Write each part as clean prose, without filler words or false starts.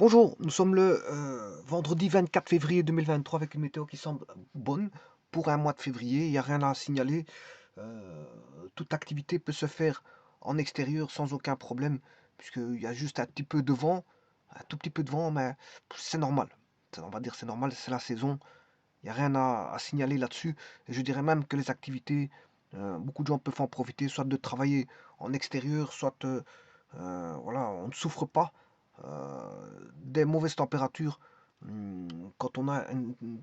Bonjour, nous sommes le vendredi 24 février 2023 avec une météo qui semble bonne pour un mois de février. Il n'y a rien à signaler. Euh, Toute activité peut se faire en extérieur sans aucun problème, puisqu'il y a juste un petit peu de vent, un tout petit peu de vent, mais c'est normal. On va dire c'est normal, c'est la saison. Il n'y a rien à signaler là-dessus. Et je dirais même que les activités, beaucoup de gens peuvent en profiter, soit de travailler en extérieur, soit voilà, on ne souffre pas des mauvaises températures quand on a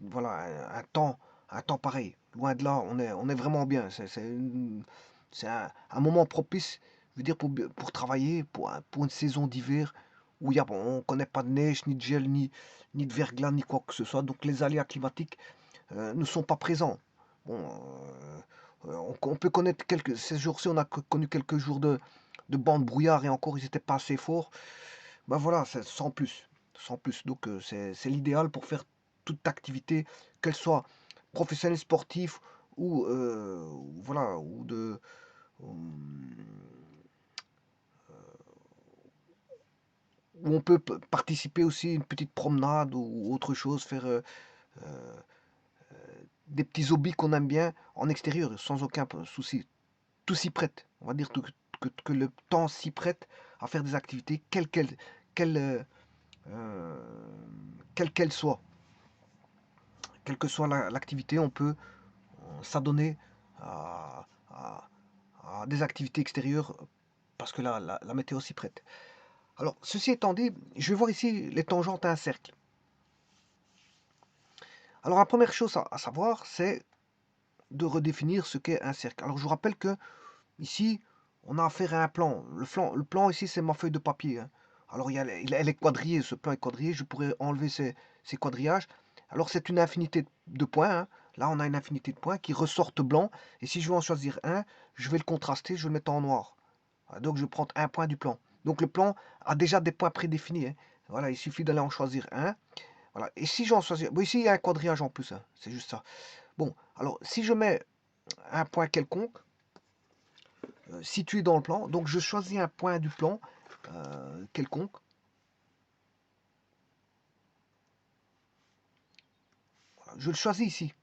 voilà, un temps pareil. Loin de là, on est vraiment bien. C'est un moment propice, je veux dire, pour travailler, pour une saison d'hiver où on ne connaît pas de neige, ni de gel, ni de verglas, ni quoi que ce soit. Donc les aléas climatiques ne sont pas présents. Bon, on peut connaître ces jours-ci, on a connu quelques jours de bancs de brouillard et encore, ils n'étaient pas assez forts. Ben voilà, c'est sans plus, sans plus. Donc c'est l'idéal pour faire toute activité, qu'elle soit professionnelle, sportive ou voilà, où on peut participer aussi à une petite promenade ou autre chose, faire euh, des petits hobbies qu'on aime bien en extérieur, sans aucun souci. Tout s'y prête. On va dire que le temps s'y prête à faire des activités, quelles, euh, quelle qu'elle soit. Quelle que soit l'activité, on peut s'adonner à, à- à des activités extérieures parce que la météo s'y prête. Alors, ceci étant dit, je vais voir ici les tangentes à un cercle. Alors, la première chose à savoir, c'est de redéfinir ce qu'est un cercle. Alors, je vous rappelle que ici, on a affaire à un plan. Le plan ici, c'est ma feuille de papier, hein. Alors, elle est quadrillée, ce plan est quadrillé. Je pourrais enlever ces quadrillages. Alors, c'est une infinité de points, hein. Là, on a une infinité de points qui ressortent blancs. Et si je veux en choisir un, je vais le contraster, je vais le mettre en noir. Voilà, donc, je prends un point du plan. Donc, le plan a déjà des points prédéfinis, hein. Voilà, il suffit d'aller en choisir un. Voilà. Et si j'en choisis... Bon, ici, il y a un quadrillage en plus, hein. C'est juste ça. Bon, alors, si je mets un point quelconque, situé dans le plan. Donc je choisis un point du plan quelconque. Voilà, je le choisis ici.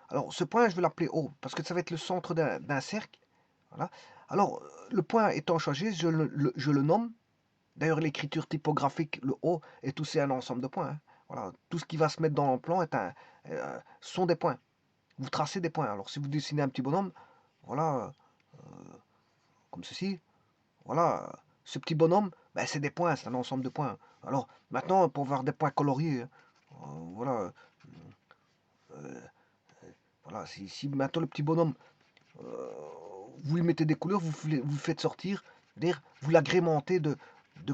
Alors ce point, je vais l'appeler O, parce que ça va être le centre d'un cercle. Voilà. Alors le point étant choisi, je le nomme. D'ailleurs, l'écriture typographique, le O, est aussi un ensemble de points, hein. Voilà. Tout ce qui va se mettre dans le plan sont des points. Vous tracez des points. Alors si vous dessinez un petit bonhomme, voilà, comme ceci, voilà, ce petit bonhomme, ben, c'est des points, c'est un ensemble de points. Alors maintenant, pour voir des points coloriés, voilà, voilà, si maintenant le petit bonhomme, vous lui mettez des couleurs, vous faites sortir, c'est-à-dire vous l'agrémentez de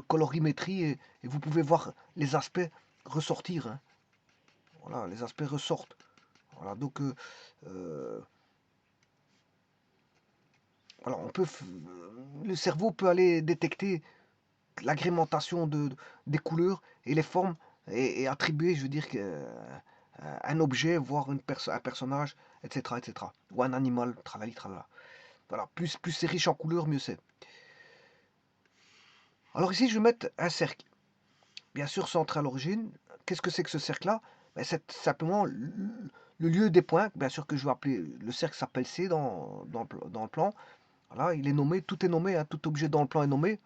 colorimétrie et vous pouvez voir les aspects ressortir, hein. Voilà, les aspects ressortent. Voilà, donc euh, voilà, le cerveau peut aller détecter l'agrémentation des couleurs et les formes et attribuer, je veux dire, un objet, voire un personnage, etc., etc. Ou un animal, tralali, tralala. Voilà, plus c'est riche en couleurs, mieux c'est. Alors ici, je vais mettre un cercle, bien sûr centré à l'origine. Qu'est-ce que c'est que ce cercle-là? Ben, c'est simplement le lieu des points, bien sûr que je vais appeler, le cercle s'appelle C dans le plan. Voilà, il est nommé, tout est nommé, hein, tout objet dans le plan est nommé.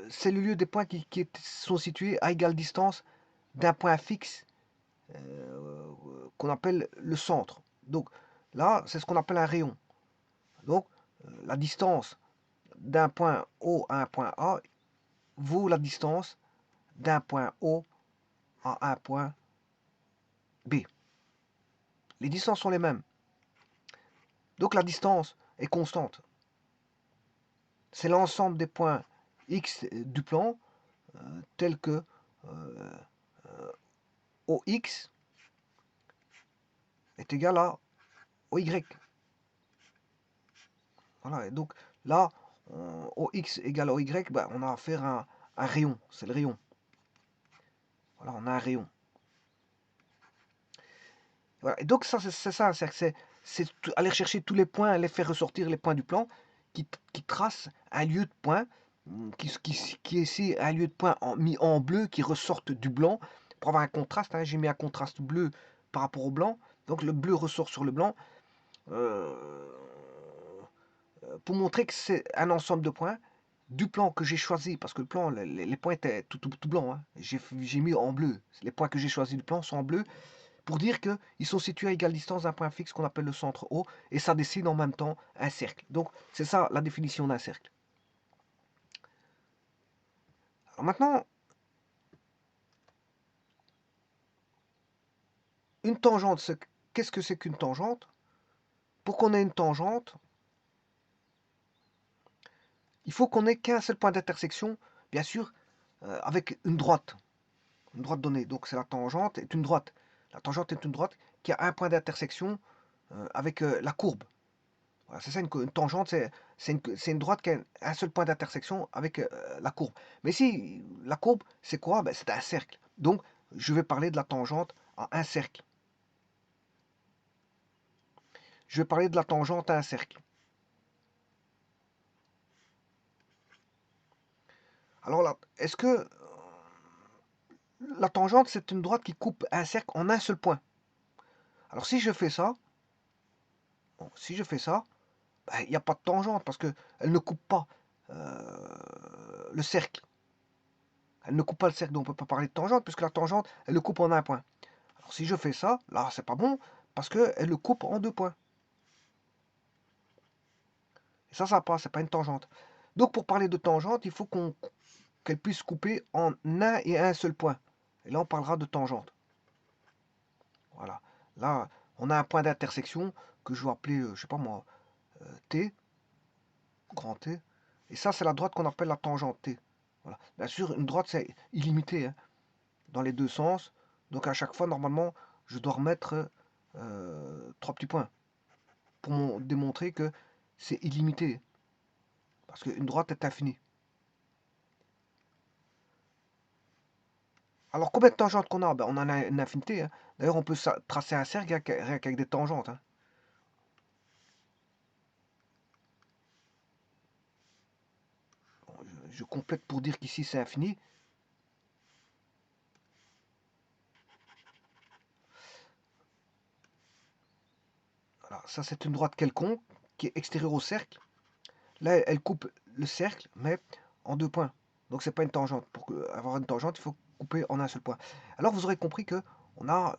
C'est le lieu des points qui sont situés à égale distance d'un point fixe qu'on appelle le centre. Donc là, c'est ce qu'on appelle un rayon. Donc la distance d'un point O à un point A vaut la distance d'un point O à un point B. Les distances sont les mêmes. Donc la distance est constante. C'est l'ensemble des points X du plan tels que euh, OX est égal à OY. Voilà, et donc là, OX égale OY, ben, on a affaire à un rayon, c'est le rayon. Voilà, on a un rayon. Voilà, et donc ça, c'est ça, c'est aller chercher tous les points, les faire ressortir les points du plan qui tracent un lieu de point. qui est ici un lieu de point mis en bleu qui ressortent du blanc pour avoir un contraste. Hein. J'ai mis un contraste bleu par rapport au blanc. Donc le bleu ressort sur le blanc pour montrer que c'est un ensemble de points du plan que j'ai choisi, parce que le plan, les points étaient tout blancs. Hein. J'ai mis en bleu. Les points que j'ai choisis du plan sont en bleu pour dire qu'ils sont situés à égale distance d'un point fixe qu'on appelle le centre O et ça dessine en même temps un cercle. Donc c'est ça la définition d'un cercle. Alors maintenant, une tangente, qu'est-ce que c'est qu'une tangente? Pour qu'on ait une tangente, il faut qu'on ait qu'un seul point d'intersection, bien sûr, avec une droite donnée. Donc c'est la tangente est une droite. La tangente est une droite qui a un point d'intersection avec la courbe. Voilà, c'est ça une tangente, c'est une droite qui a un seul point d'intersection avec la courbe. Mais si la courbe, c'est quoi? Ben, c'est un cercle. Donc je vais parler de la tangente à un cercle. Je vais parler de la tangente à un cercle. Alors là, est-ce que la tangente, c'est une droite qui coupe un cercle en un seul point? Alors si je fais ça, bon, ben, il n'y a pas de tangente parce qu'elle ne coupe pas le cercle. Elle ne coupe pas le cercle, donc on ne peut pas parler de tangente puisque la tangente, elle le coupe en un point. Alors si je fais ça, là, c'est pas bon parce qu'elle le coupe en deux points. Et ça passe, c'est pas une tangente. Donc pour parler de tangente, il faut qu'elle puisse couper en un et un seul point. Et là, on parlera de tangente. Voilà. Là, on a un point d'intersection que je vais appeler, je sais pas moi, T, grand T. Et ça, c'est la droite qu'on appelle la tangente T. Voilà. Bien sûr, une droite, c'est illimité, hein, dans les deux sens. Donc à chaque fois, normalement, je dois remettre trois petits points pour démontrer que c'est illimité. Parce qu'une droite est infinie. Alors combien de tangentes qu'on a? Ben, on en a une infinité. Hein. D'ailleurs, on peut tracer un cercle rien qu'avec des tangentes. Hein. Bon, je complète pour dire qu'ici c'est infini. Voilà, ça c'est une droite quelconque qui est extérieure au cercle. Là, elle coupe le cercle, mais en deux points. Donc c'est pas une tangente. Pour avoir une tangente, il faut couper en un seul point. Alors vous aurez compris que on a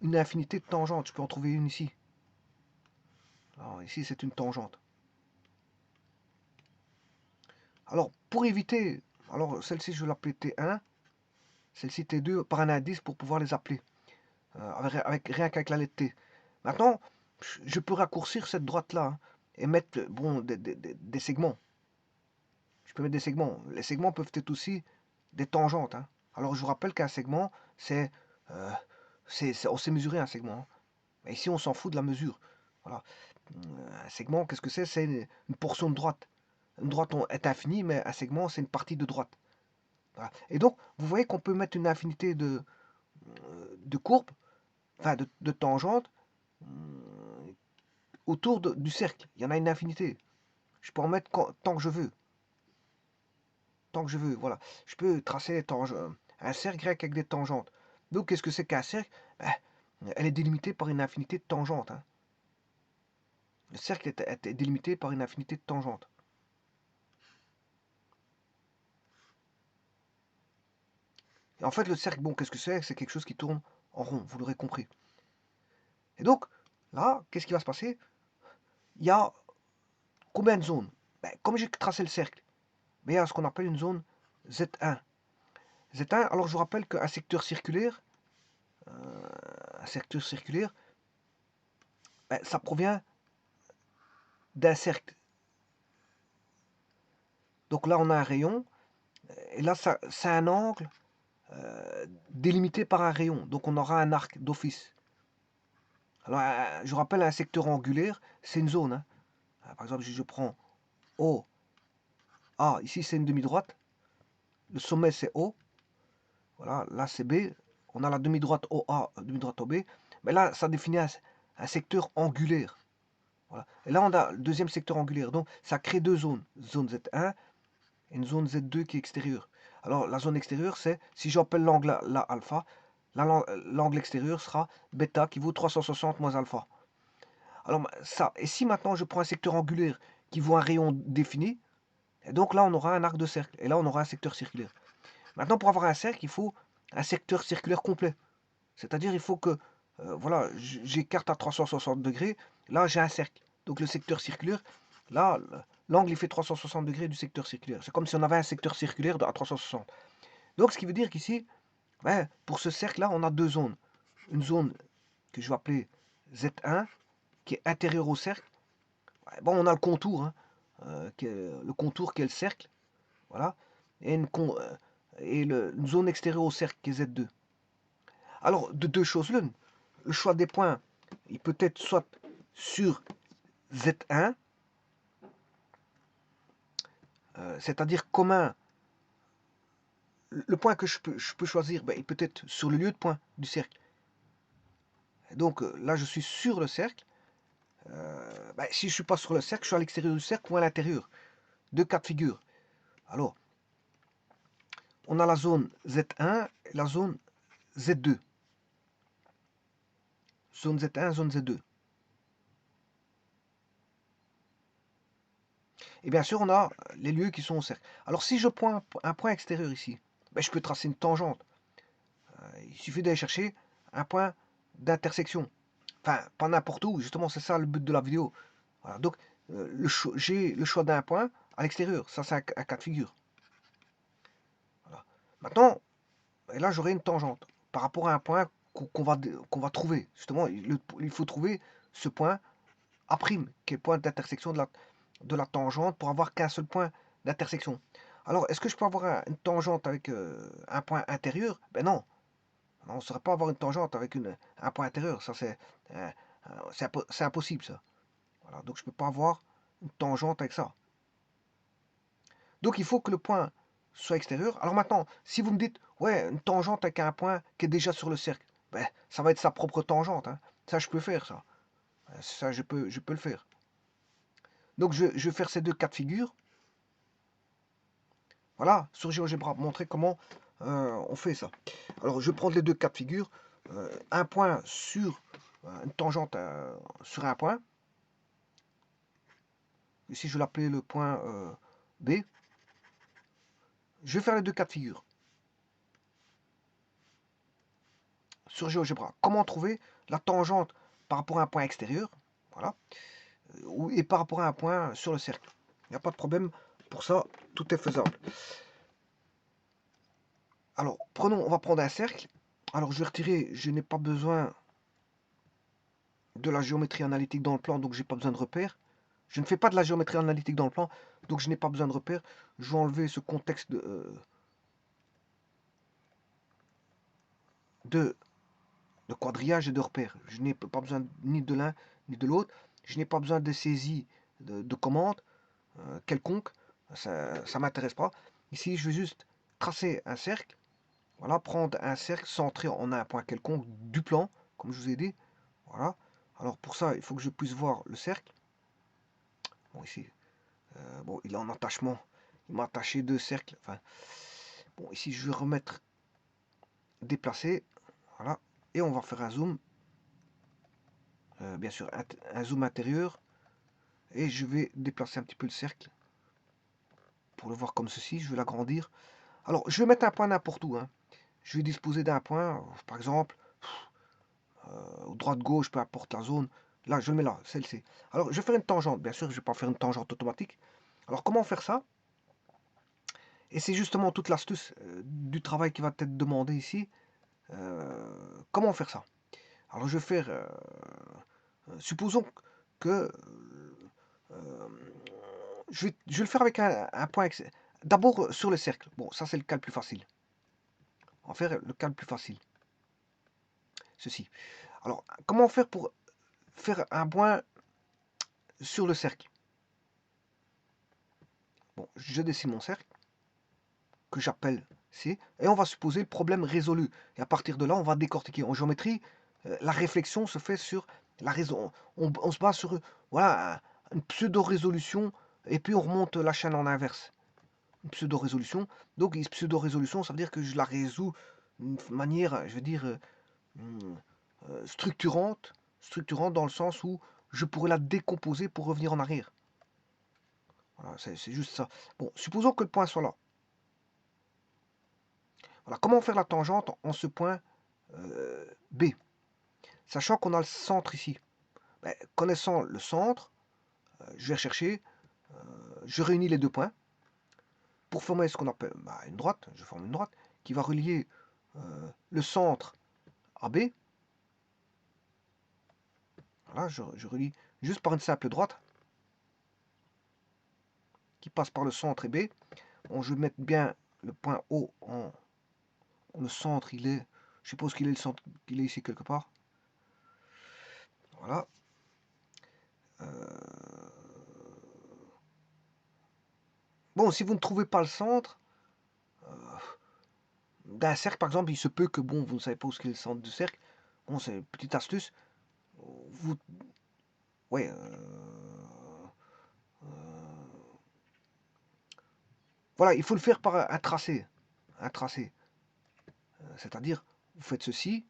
une infinité de tangentes. Je peux en trouver une ici. Alors ici c'est une tangente. Alors pour éviter, alors celle-ci je vais l'appeler T1, celle-ci T2 par un indice pour pouvoir les appeler. Rien qu'avec la lettre T. Maintenant, je peux raccourcir cette droite-là hein, et mettre bon, des segments. Je peux mettre des segments. Les segments peuvent être aussi des tangentes. Hein. Alors je vous rappelle qu'un segment, euh, on sait mesurer un segment. Hein. Mais ici, on s'en fout de la mesure. Voilà. Un segment, qu'est-ce que c'est? C'est une portion de droite. Une droite est infinie, mais un segment, c'est une partie de droite. Voilà. Et donc, vous voyez qu'on peut mettre une infinité de courbes, enfin de tangentes, autour du cercle. Il y en a une infinité. Je peux en mettre tant que je veux. Tant que je veux, voilà. Je peux tracer un cercle grec avec des tangentes. Donc, qu'est-ce que c'est qu'un cercle? Ben, elle est délimitée par une infinité de tangentes. Hein. Le cercle est délimité par une infinité de tangentes. Et en fait, le cercle, bon, qu'est-ce que c'est? C'est quelque chose qui tourne en rond, vous l'aurez compris. Et donc, là, qu'est-ce qui va se passer? Il y a combien de zones? Ben, comme j'ai tracé le cercle, ben, il y a ce qu'on appelle une zone Z1. Z1, alors je vous rappelle qu'un secteur circulaire, ben, ça provient d'un cercle. Donc là, on a un rayon, et là, c'est un angle délimité par un rayon. Donc on aura un arc d'office. Alors, je vous rappelle, un secteur angulaire, c'est une zone. Hein. Par exemple, si je prends O, A, ici c'est une demi-droite, le sommet c'est O, voilà, là c'est B, on a la demi-droite OA, demi-droite OB, mais là ça définit un secteur angulaire. Voilà. Et là on a le deuxième secteur angulaire, donc ça crée deux zones, zone Z1 et une zone Z2 qui est extérieure. Alors la zone extérieure, c'est, si j'appelle l'angle là alpha, l'angle extérieur sera bêta qui vaut 360 moins alpha. Alors ça, et si maintenant je prends un secteur angulaire qui vaut un rayon défini, et donc là on aura un arc de cercle, et là on aura un secteur circulaire. Maintenant pour avoir un cercle, il faut un secteur circulaire complet. C'est-à-dire il faut que, voilà, j'écarte à 360 degrés, là j'ai un cercle. Donc le secteur circulaire, là, l'angle il fait 360 degrés du secteur circulaire. C'est comme si on avait un secteur circulaire à 360. Donc ce qui veut dire qu'ici, ben, pour ce cercle-là, on a deux zones. Une zone que je vais appeler Z1, qui est intérieure au cercle. Bon, on a le contour, hein, le contour qui est le cercle, voilà, et une zone extérieure au cercle qui est Z2. Alors, de deux choses l'une, le choix des points, il peut être soit sur Z1, c'est-à-dire commun. Le point que je peux choisir, ben, il peut être sur le lieu de point du cercle. Et donc là, je suis sur le cercle. Ben, si je ne suis pas sur le cercle, je suis à l'extérieur du cercle ou à l'intérieur. Deux cas de figure. Alors, on a la zone Z1 et la zone Z2. Zone Z1, zone Z2. Et bien sûr, on a les lieux qui sont au cercle. Alors, si je prends un point extérieur ici, ben, je peux tracer une tangente. Il suffit d'aller chercher un point d'intersection. Enfin, pas n'importe où, justement, c'est ça le but de la vidéo. Voilà, donc, j'ai le choix d'un point à l'extérieur. Ça, c'est un cas de figure. Voilà. Maintenant, et là, j'aurai une tangente par rapport à un point qu'on va trouver. Justement, il faut trouver ce point A', qui est le point d'intersection de la tangente, pour avoir qu'un seul point d'intersection. Alors, est-ce que je peux avoir une tangente avec un point intérieur? Ben non. On ne saurait pas avoir une tangente avec un point intérieur. Ça, c'est impossible, ça. Voilà, donc, je ne peux pas avoir une tangente avec ça. Donc, il faut que le point soit extérieur. Alors maintenant, si vous me dites, ouais, une tangente avec un point qui est déjà sur le cercle, ben, ça va être sa propre tangente. Hein. Ça, je peux faire, ça. Ça, je peux le faire. Donc, je vais faire ces deux cas de figure. Voilà, sur GeoGebra, montrer comment on fait ça. Alors, je vais prendre les deux cas de figure. Un point sur une tangente sur un point. Ici, je vais l'appeler le point B. Je vais faire les deux cas de figure. Sur GeoGebra, comment trouver la tangente par rapport à un point extérieur, voilà, et par rapport à un point sur le cercle. Il n'y a pas de problème pour ça, tout est faisable. Alors, on va prendre un cercle. Alors, je vais retirer, je n'ai pas besoin de la géométrie analytique dans le plan, donc j'ai pas besoin de repères. Je ne fais pas de la géométrie analytique dans le plan, donc je n'ai pas besoin de repères. Je vais enlever ce contexte de quadrillage et de repères. Je n'ai pas besoin ni de l'un ni de l'autre. Je n'ai pas besoin de saisie de commandes quelconque. Ça ne m'intéresse pas. Ici, je vais juste tracer un cercle. Voilà, prendre un cercle centré en un point quelconque du plan, comme je vous ai dit. Voilà. Alors pour ça, il faut que je puisse voir le cercle. Bon, ici, bon, il est en attachement. Il m'a attaché deux cercles. Enfin, bon, ici, je vais remettre déplacer. Voilà. Et on va faire un zoom. Bien sûr, un zoom intérieur. Et je vais déplacer un petit peu le cercle. Pour le voir comme ceci, je vais l'agrandir. Alors, je vais mettre un point n'importe où. Hein. Je vais disposer d'un point, par exemple, droite-gauche, peu importe la zone. Là, je le mets là, celle-ci. Alors, je vais faire une tangente. Bien sûr, je ne vais pas faire une tangente automatique. Alors, comment faire ça? Et c'est justement toute l'astuce du travail qui va être demandé ici. Comment faire ça? Alors, je vais faire... supposons que... je vais le faire avec un point... D'abord sur le cercle. Bon, ça, c'est le cas le plus facile. On va faire le cas le plus facile. Ceci. Alors, comment faire pour faire un point sur le cercle? Bon, je dessine mon cercle, que j'appelle C, et on va supposer le problème résolu. Et à partir de là, on va décortiquer. En géométrie, la réflexion se fait sur la raison. On se base sur voilà, une pseudo-résolution, et puis on remonte la chaîne en inverse. une pseudo-résolution. Donc, une pseudo-résolution, ça veut dire que je la résous d'une manière, je veux dire, structurante dans le sens où je pourrais la décomposer pour revenir en arrière. Voilà, c'est juste ça. Bon, supposons que le point soit là. Voilà, comment faire la tangente en ce point B, sachant qu'on a le centre ici. Ben, connaissant le centre, je vais rechercher, je réunis les deux points pour former ce qu'on appelle une droite. Je forme une droite qui va relier le centre à B. Voilà, je relie juste par une simple droite qui passe par le centre et B. Bon, je vais mettre bien le point O en le centre, il est, je suppose qu'il est le centre, qu'il est ici quelque part. Voilà. Bon, si vous ne trouvez pas le centre d'un cercle, par exemple, il se peut que, bon, vous ne savez pas où est le centre du cercle. Bon, c'est une petite astuce. Vous, ouais, voilà, il faut le faire par un tracé. Un tracé. C'est-à-dire, vous faites ceci.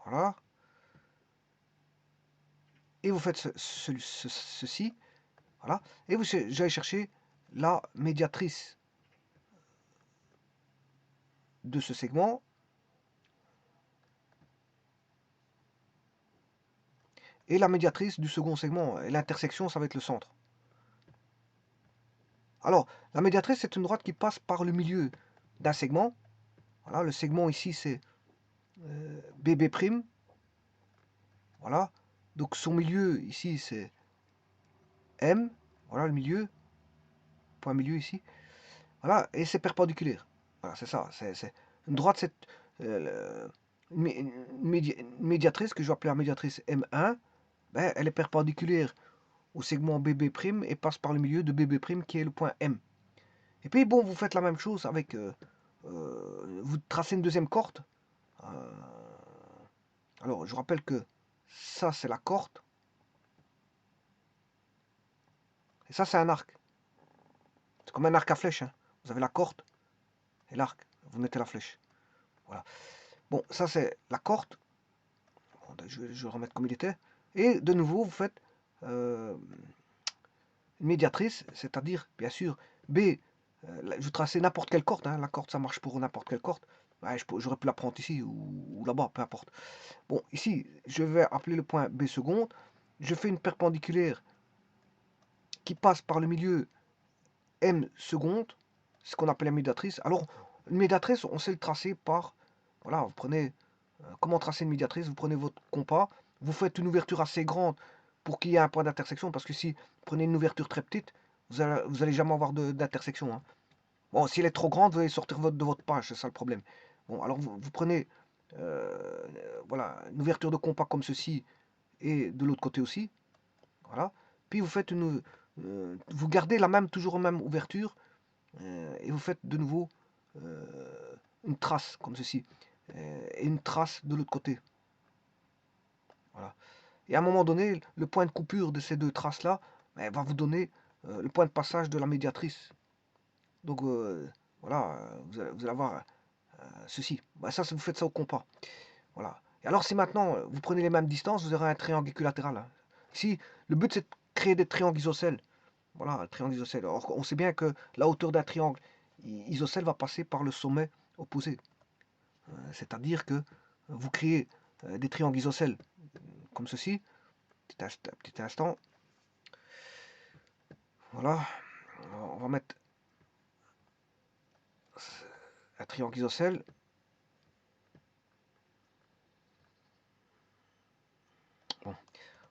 Voilà. Et vous faites ceci. Voilà. Et vous allez chercher la médiatrice de ce segment. Et la médiatrice du second segment. Et l'intersection, ça va être le centre. Alors, la médiatrice, c'est une droite qui passe par le milieu d'un segment. Voilà, le segment ici, c'est BB'. Voilà. Donc, son milieu, ici, c'est M. Voilà, le milieu. Point milieu ici. Voilà, et c'est perpendiculaire. Voilà, c'est ça. C'est une droite, c'est une médiatrice que je vais appeler la médiatrice M1. Ben, elle est perpendiculaire au segment BB' et passe par le milieu de BB' qui est le point M. Et puis bon, vous faites la même chose avec, vous tracez une deuxième corde. Alors, je rappelle que ça, c'est la corde. Et ça, c'est un arc. C'est comme un arc à flèche. Hein. Vous avez la corde et l'arc. Vous mettez la flèche. Voilà. Bon, ça, c'est la corde. Bon, je vais le remettre comme il était. Et de nouveau, vous faites une médiatrice, c'est-à-dire, bien sûr, B, je traçais n'importe quelle corde. Hein. La corde, ça marche pour n'importe quelle corde. Ouais, j'aurais pu la prendre ici ou là-bas, peu importe. Bon, ici, je vais appeler le point B seconde. Je fais une perpendiculaire qui passe par le milieu M seconde, ce qu'on appelle la médiatrice. Alors, une médiatrice, on sait le tracer par, voilà, vous prenez, comment tracer une médiatrice, vous prenez votre compas, vous faites une ouverture assez grande pour qu'il y ait un point d'intersection, parce que si vous prenez une ouverture très petite, vous allez jamais avoir d'intersection. Hein. Bon, si elle est trop grande, vous allez sortir de votre page, c'est ça le problème. Bon, alors vous prenez voilà, une ouverture de compas comme ceci, et de l'autre côté aussi. Voilà. Puis vous faites vous gardez toujours la même ouverture, et vous faites de nouveau une trace comme ceci, et une trace de l'autre côté. Voilà. Et à un moment donné, le point de coupure de ces deux traces-là va vous donner le point de passage de la médiatrice. Donc voilà, vous allez avoir ceci. Ça, vous faites ça au compas. Voilà. Et alors, si maintenant vous prenez les mêmes distances, vous aurez un triangle équilatéral. Hein. Ici, le but c'est de créer des triangles isocèles. Voilà, un triangle isocèle. Or, on sait bien que la hauteur d'un triangle isocèle va passer par le sommet opposé. C'est-à-dire que vous créez des triangles isocèles comme ceci. Petit instant. Voilà. On va mettre un triangle isocèle. Bon.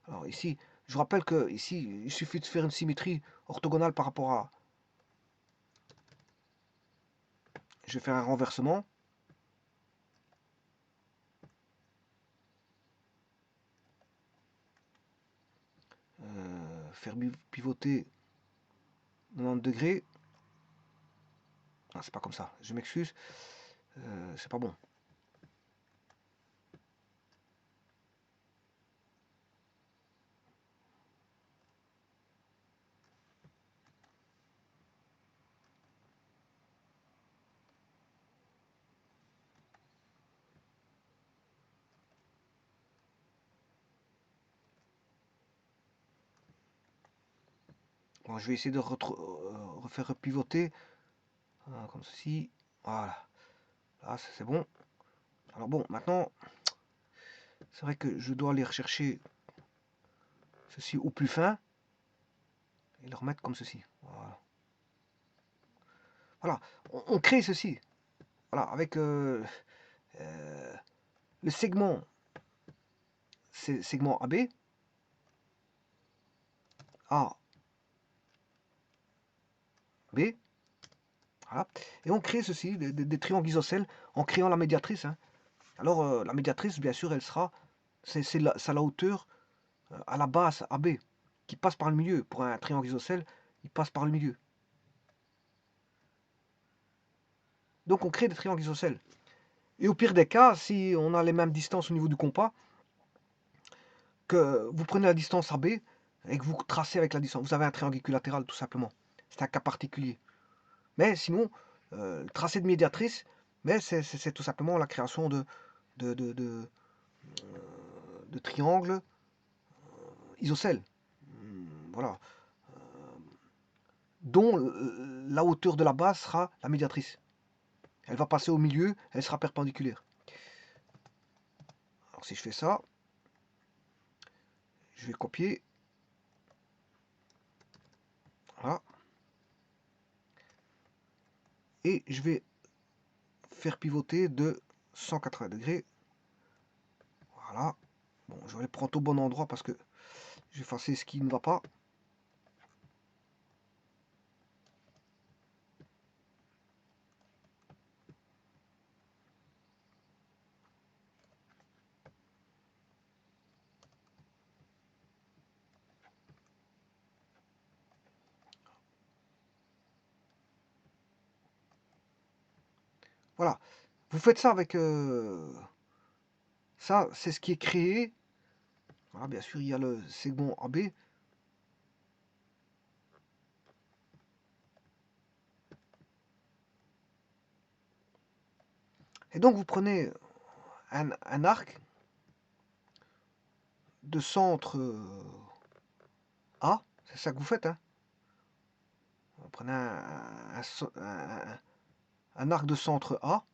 Alors ici, je vous rappelle que ici, il suffit de faire une symétrie orthogonale par rapport à... Je vais faire un renversement. Faire pivoter 90 degrés. Ah, c'est pas comme ça, je m'excuse. C'est pas bon. Bon, je vais essayer de refaire repivoter comme ceci. Voilà. Là, c'est bon. Alors bon, maintenant, c'est vrai que je dois aller rechercher ceci au plus fin et le remettre comme ceci. Voilà. Voilà. On crée ceci. Voilà, avec le segment, c'est segment AB, A, B. Voilà. Et on crée ceci, des triangles isocèles, en créant la médiatrice. Hein. Alors, la médiatrice, bien sûr, elle sera, c'est la hauteur à la base AB, qui passe par le milieu. Pour un triangle isocèle, il passe par le milieu. Donc, on crée des triangles isocèles. Et au pire des cas, si on a les mêmes distances au niveau du compas, que vous prenez la distance AB et que vous tracez avec la distance, vous avez un triangle équilatéral tout simplement. C'est un cas particulier. Mais sinon, le tracé de médiatrice, mais c'est tout simplement la création de triangles isocèles. Voilà. Dont la hauteur de la base sera la médiatrice. Elle va passer au milieu, elle sera perpendiculaire. Alors si je fais ça, je vais copier. Voilà. Et je vais faire pivoter de 180 degrés. Voilà. Bon, je vais les prendre au bon endroit parce que je vais effacer ce qui ne va pas. Voilà. Vous faites ça avec... ça, c'est ce qui est créé. Voilà, bien sûr, il y a le segment AB. Et donc, vous prenez un arc de centre A. C'est ça que vous faites. Hein. Vous prenez un arc de centre A.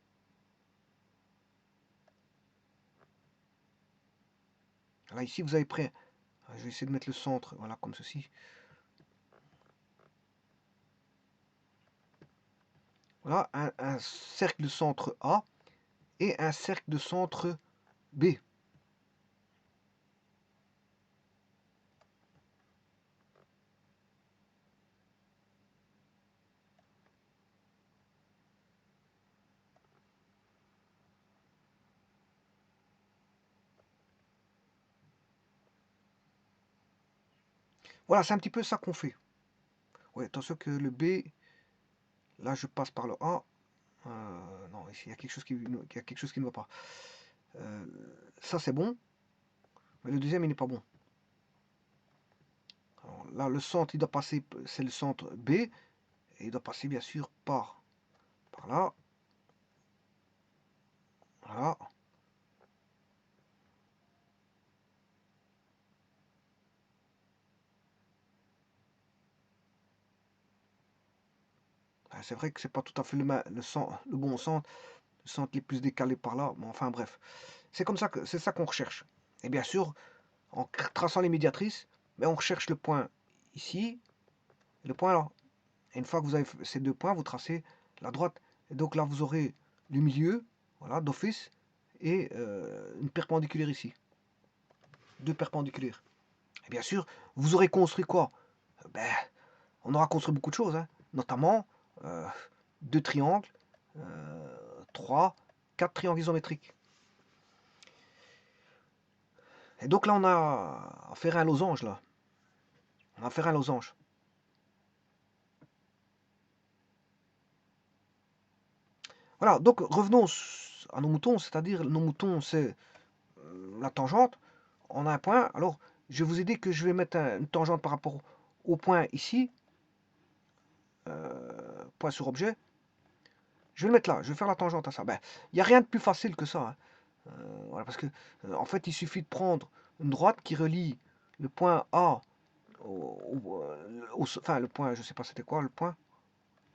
Là, ici, vous avez pris... Je vais essayer de mettre le centre, voilà, comme ceci. Voilà, un cercle de centre A et un cercle de centre B. Voilà, c'est un petit peu ça qu'on fait. Ouais, attention que le B, là je passe par le A. Non, ici il y a quelque chose qui ne va pas. Ça c'est bon, mais le deuxième il n'est pas bon. Alors, là le centre il doit passer, c'est le centre B, et il doit passer bien sûr par là. Voilà. C'est vrai que c'est pas tout à fait le bon centre. Le centre qui est plus décalé par là. Mais enfin bref. C'est comme ça que c'est ça qu'on recherche. Et bien sûr, en traçant les médiatrices, mais on recherche le point ici et le point là. Et une fois que vous avez ces deux points, vous tracez la droite. Et donc là, vous aurez le milieu, voilà, d'office, et une perpendiculaire ici. Deux perpendiculaires. Et bien sûr, vous aurez construit quoi? Ben, on aura construit beaucoup de choses, hein, notamment deux triangles, trois, quatre triangles isométriques. Et donc là, on a à faire un losange, là. On va faire un losange. Voilà, donc revenons à nos moutons, c'est-à-dire nos moutons, c'est la tangente. On a un point, alors je vais vous ai dit que je vais mettre une tangente par rapport au point ici, point sur objet. Je vais le mettre là, je vais faire la tangente à ça. Ben, il n'y a rien de plus facile que ça. Hein. Voilà, parce que en fait, il suffit de prendre une droite qui relie le point A enfin le point, je sais pas c'était quoi le point,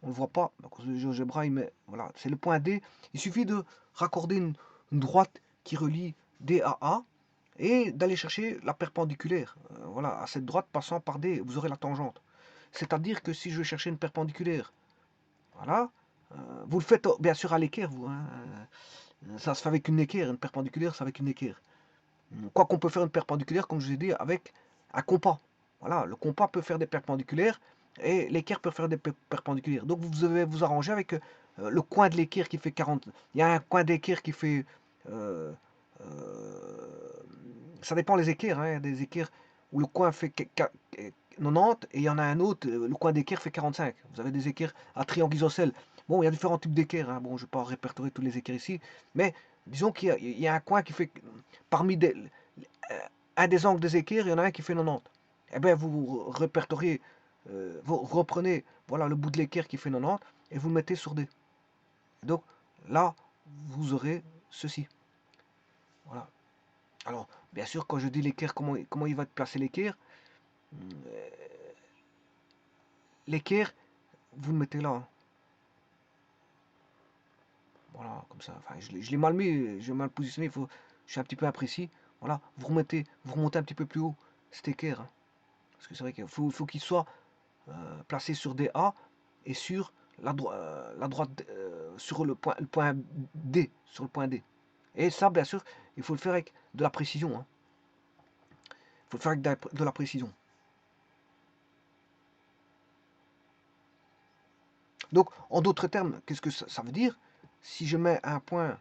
on le voit pas, à cause de GeoGebra, voilà, c'est le point D. Il suffit de raccorder une droite qui relie D à A et d'aller chercher la perpendiculaire, voilà, à cette droite passant par D, vous aurez la tangente. C'est-à-dire que si je veux chercher une perpendiculaire, voilà, vous le faites bien sûr à l'équerre, vous, hein, ça se fait avec une équerre, une perpendiculaire, c'est avec une équerre. Quoi qu'on peut faire une perpendiculaire, comme je vous ai dit, avec un compas. Voilà, le compas peut faire des perpendiculaires et l'équerre peut faire des perpendiculaires. Donc vous devez vous arranger avec le coin de l'équerre qui fait 40. Il y a un coin d'équerre qui fait... euh, ça dépend les équerres, hein, des équerres où le coin fait 90 et il y en a un autre, le coin d'équerre fait 45. Vous avez des équerres à triangle isocèle. Bon, il y a différents types d'équerres, hein. Bon, je ne vais pas répertorier tous les équerres ici, mais disons qu'il y a un coin qui fait, parmi un des angles des équerres, il y en a un qui fait 90. Eh bien, vous répertoriez, vous reprenez voilà, le bout de l'équerre qui fait 90 et vous le mettez sur D. Donc là, vous aurez ceci. Voilà. Alors, bien sûr, quand je dis l'équerre, comment il va placer l'équerre, l'équerre, vous le mettez là, hein. Voilà, comme ça. Enfin, je l'ai mal mis, j'ai mal positionné, je suis un petit peu imprécis. Voilà, vous remontez un petit peu plus haut cet équerre, hein. Parce que c'est vrai qu'il faut qu'il soit placé sur DA et sur la droite, sur le point D, sur le point D. Et ça, bien sûr, il faut le faire avec de la précision, hein. Il faut le faire avec de la précision. Donc, en d'autres termes, qu'est-ce que ça veut dire? Si je mets un point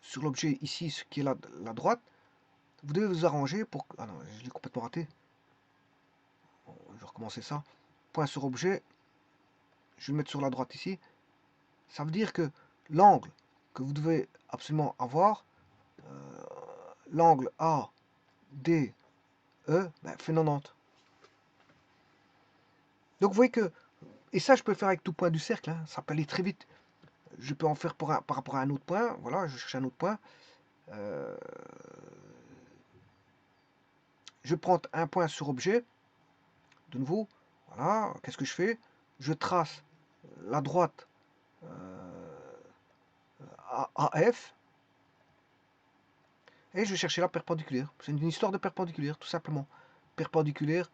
sur l'objet ici, ce qui est la droite, vous devez vous arranger pour... Ah non, je l'ai complètement raté. Bon, je vais recommencer ça. Point sur objet, je vais le mettre sur la droite ici. Ça veut dire que l'angle que vous devez absolument avoir, l'angle ADE, ben, fait 90. Donc vous voyez que... Et ça, je peux le faire avec tout point du cercle, hein. Ça peut aller très vite. Je peux en faire par rapport à un autre point. Voilà, je cherche un autre point. Je prends un point sur objet. De nouveau, voilà, qu'est-ce que je fais? Je trace la droite AF et je vais chercher la perpendiculaire. C'est une histoire de perpendiculaire, tout simplement. Perpendiculaire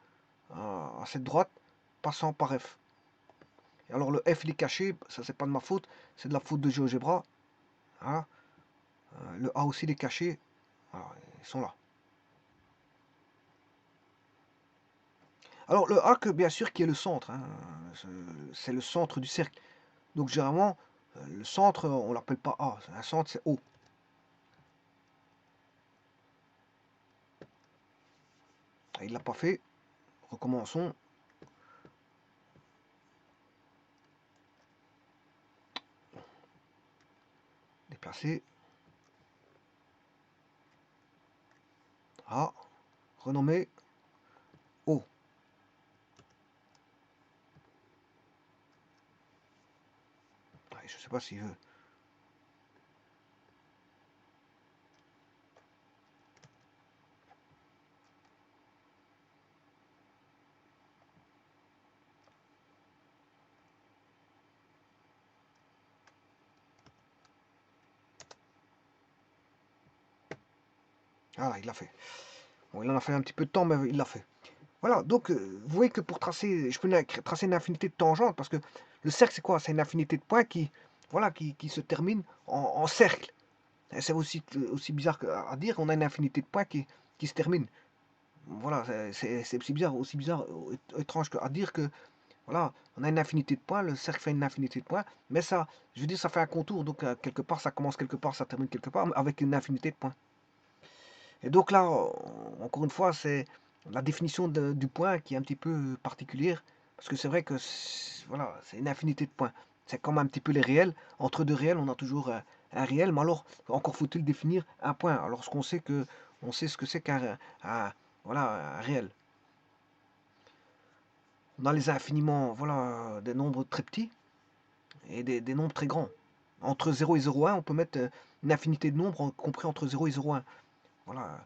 à cette droite passant par F. Et alors le F il est caché, ça c'est pas de ma faute, c'est de la faute de GeoGebra. Hein. Le A aussi il est caché. Alors, ils sont là. Alors le A, bien sûr, qui est le centre, hein, c'est le centre du cercle. Donc généralement, le centre, on l'appelle pas A, un centre c'est O. Il ne l'a pas fait. Recommençons. Déplacer. A. Renommer. O. Je ne sais pas s'il veut. Ah, il l'a fait. Bon, il en a fait un petit peu de temps, mais il l'a fait. Voilà, donc vous voyez que pour tracer, je peux tracer une infinité de tangentes, parce que le cercle, c'est quoi? C'est une infinité de points qui, voilà, qui se termine en cercle. C'est aussi bizarre à dire, on a une infinité de points qui se termine. Voilà, c'est aussi bizarre, étrange à dire que, voilà, on a une infinité de points, le cercle fait une infinité de points, mais ça, je veux dire, ça fait un contour, donc quelque part, ça commence quelque part, ça termine quelque part, avec une infinité de points. Et donc là, encore une fois, c'est la définition du point qui est un petit peu particulière, parce que c'est vrai que voilà, c'est une infinité de points. C'est comme un petit peu les réels. Entre deux réels, on a toujours un réel, mais alors encore faut-il définir un point. Alors ce qu'on sait que, on sait ce que c'est voilà, un réel. On a les infiniment, voilà, des nombres très petits et des nombres très grands. Entre 0 et 0,1, on peut mettre une infinité de nombres compris entre 0 et 0,1. Voilà.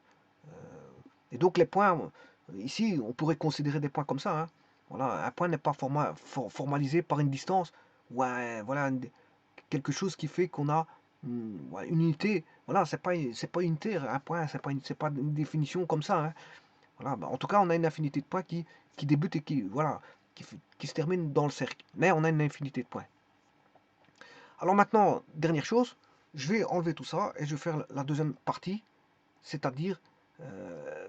Et donc les points, Ici, on pourrait considérer des points comme ça, hein. Voilà, un point n'est pas formalisé par une distance ou voilà, quelque chose qui fait qu'on a ouais, une unité. Voilà, c'est pas unitaire, un point, c'est pas une définition comme ça, hein. Voilà, bah, en tout cas, on a une infinité de points qui débute et voilà, qui se termine dans le cercle. Mais on a une infinité de points. Alors maintenant, dernière chose, je vais enlever tout ça et je vais faire la deuxième partie, c'est-à-dire